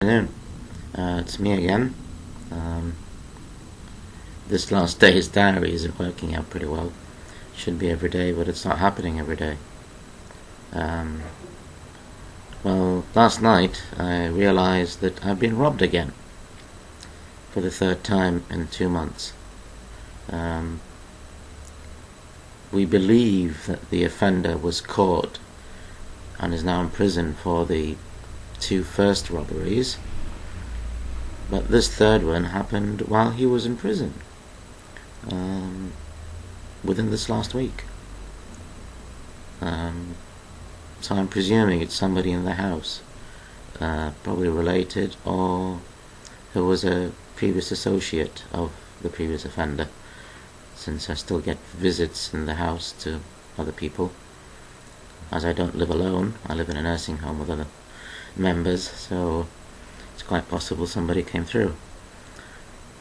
afternoon. It's me again. Um, this last day's diary isn't working out pretty well. Should be every day, but it's not happening every day. Well, last night I realized that I've been robbed again for the third time in 2 months. We believe that the offender was caught and is now in prison for the 2 first robberies, but this third one happened while he was in prison, within this last week. So I'm presuming it's somebody in the house, probably related, or who was a previous associate of the previous offender, since I still get visits in the house to other people. As I don't live alone, I live in a nursing home with other members, so it's quite possible somebody came through.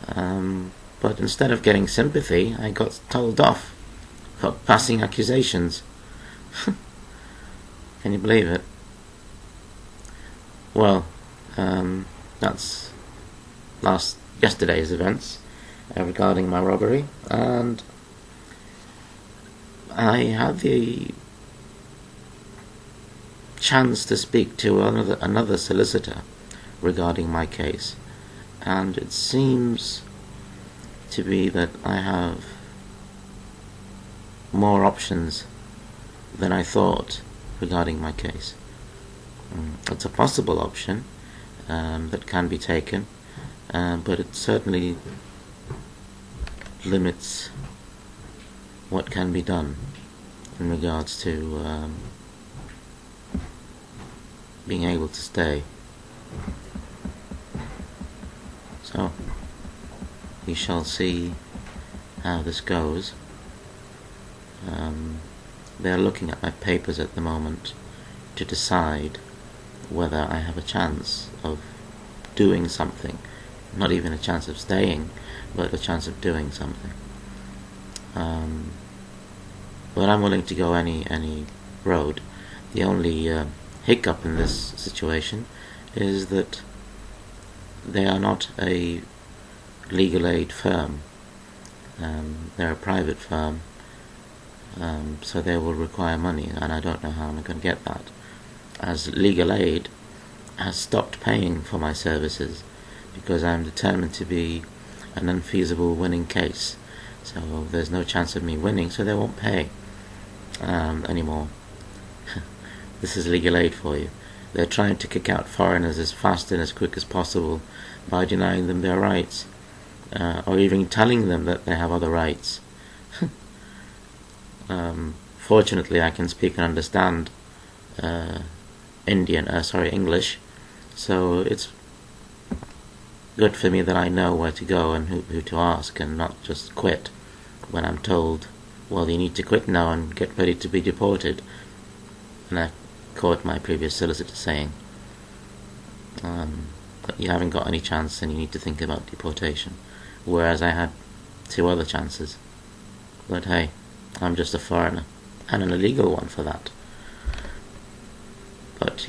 But instead of getting sympathy, I got told off for passing accusations. Can you believe it? Well, that's yesterday's events regarding my robbery, and I had the chance to speak to another solicitor regarding my case, and it seems to be that I have more options than I thought regarding my case. It's a possible option that can be taken, but it certainly limits what can be done in regards to being able to stay. So we shall see how this goes. They're looking at my papers at the moment to decide whether I have a chance of doing something. Not even a chance of staying, but a chance of doing something. But I'm willing to go any road. The only hiccup in this situation is that they are not a legal aid firm. They're a private firm, so they will require money, and I don't know how I'm going to get that, as legal aid has stopped paying for my services because I'm determined to be an unfeasible winning case. So there's no chance of me winning, so they won't pay anymore. This is legal aid for you. They're trying to kick out foreigners as fast and as quick as possible by denying them their rights, or even telling them that they have other rights. Fortunately, I can speak and understand English, so it's good for me that I know where to go and who to ask, and not just quit when I'm told, well, you need to quit now and get ready to be deported. And I caught my previous solicitor saying, that you haven't got any chance and you need to think about deportation, whereas I had 2 other chances. But hey, I'm just a foreigner, and an illegal one for that. But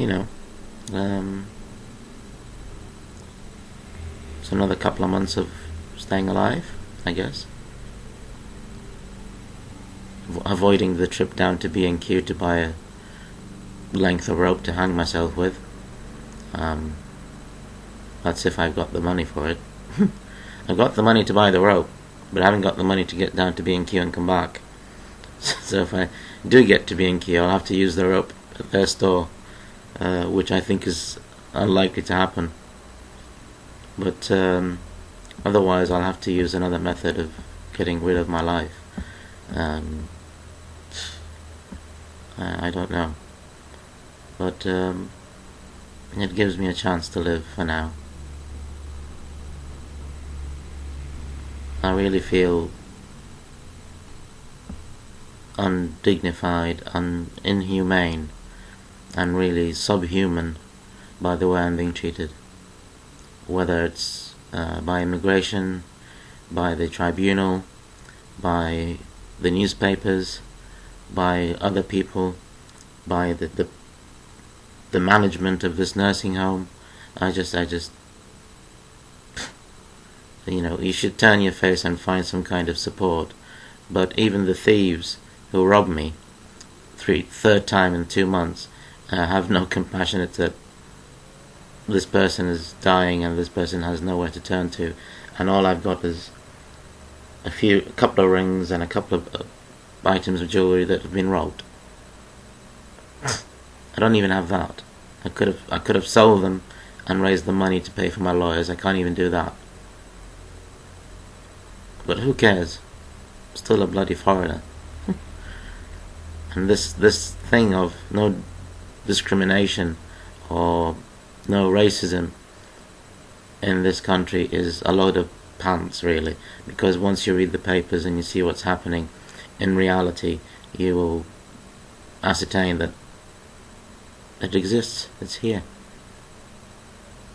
it's another couple of months of staying alive, I guess. Avoiding the trip down to B&Q to buy a length of rope to hang myself with. That's if I've got the money for it. I've got the money to buy the rope, but I haven't got the money to get down to B&Q and come back. So if I do get to B&Q, I'll have to use the rope at their store, which I think is unlikely to happen. But otherwise I'll have to use another method of getting rid of my life. I don't know, but it gives me a chance to live for now. I really feel undignified, inhumane, and really subhuman by the way I'm being treated, whether it's by immigration, by the tribunal, by the newspapers, by other people, by the management of this nursing home, I just, you should turn your face and find some kind of support. But even the thieves who robbed me third time in 2 months have no compassion that this person is dying and this person has nowhere to turn to, and all I've got is a couple of rings and a couple of items of jewelry that have been robbed. I don't even have that. I could have sold them and raised the money to pay for my lawyers. I can't even do that. But who cares? I'm still a bloody foreigner. And this thing of no discrimination or no racism in this country is a load of pants, really, because once you read the papers and you see what's happening in reality, you will ascertain that it exists. It's here.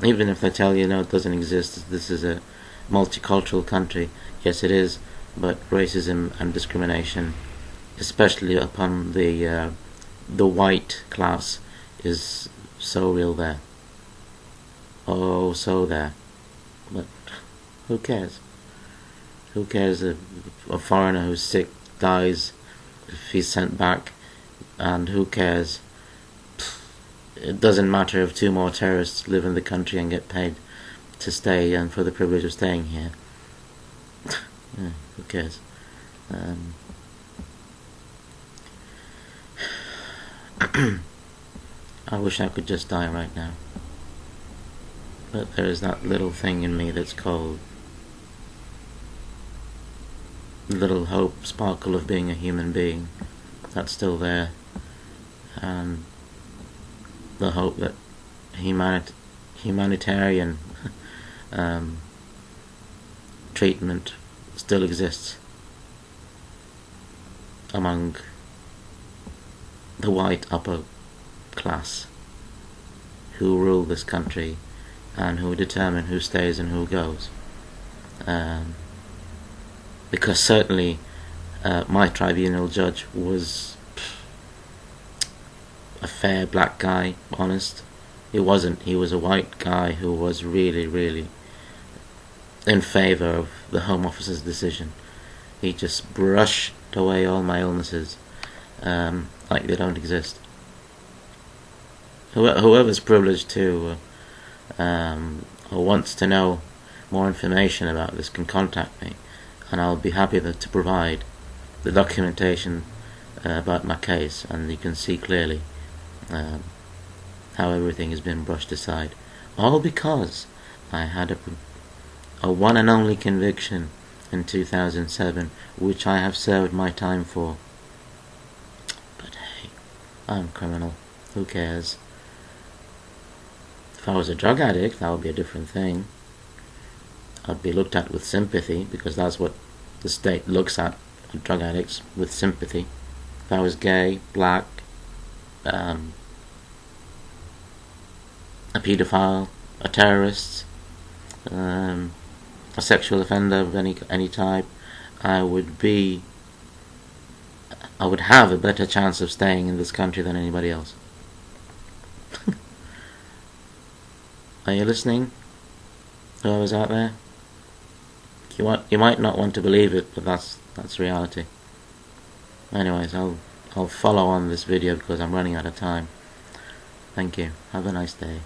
Even if they tell you no, it doesn't exist, this is a multicultural country, yes it is, but racism and discrimination, especially upon the white class, is so real there. Oh, so there. But who cares? Who cares if a foreigner who's sick dies, if he's sent back, and who cares? It doesn't matter if 2 more terrorists live in the country and get paid to stay and for the privilege of staying here. Yeah, who cares? I wish I could just die right now. But there is that little thing in me that's called little hope, sparkle of being a human being. That's still there. And the hope that humanitarian treatment still exists among the white upper class who rule this country and who determine who stays and who goes. Because certainly my tribunal judge was a fair black guy, honest. He wasn't. He was a white guy who was really, really in favour of the Home Office's decision. He just brushed away all my illnesses like they don't exist. Whoever's privileged to or wants to know more information about this can contact me, and I'll be happy to provide the documentation about my case, and you can see clearly how everything has been brushed aside, all because I had a one and only conviction in 2007, which I have served my time for. But hey, I'm a criminal. Who cares? If I was a drug addict, that would be a different thing. I'd be looked at with sympathy, because that's what the state looks at drug addicts, with sympathy. If I was gay, black, a paedophile, a terrorist, a sexual offender of any type, I would have a better chance of staying in this country than anybody else. Are you listening? Whoever's out there? You might not want to believe it, but that's reality. Anyways, I'll follow on this video because I'm running out of time. Thank you. Have a nice day.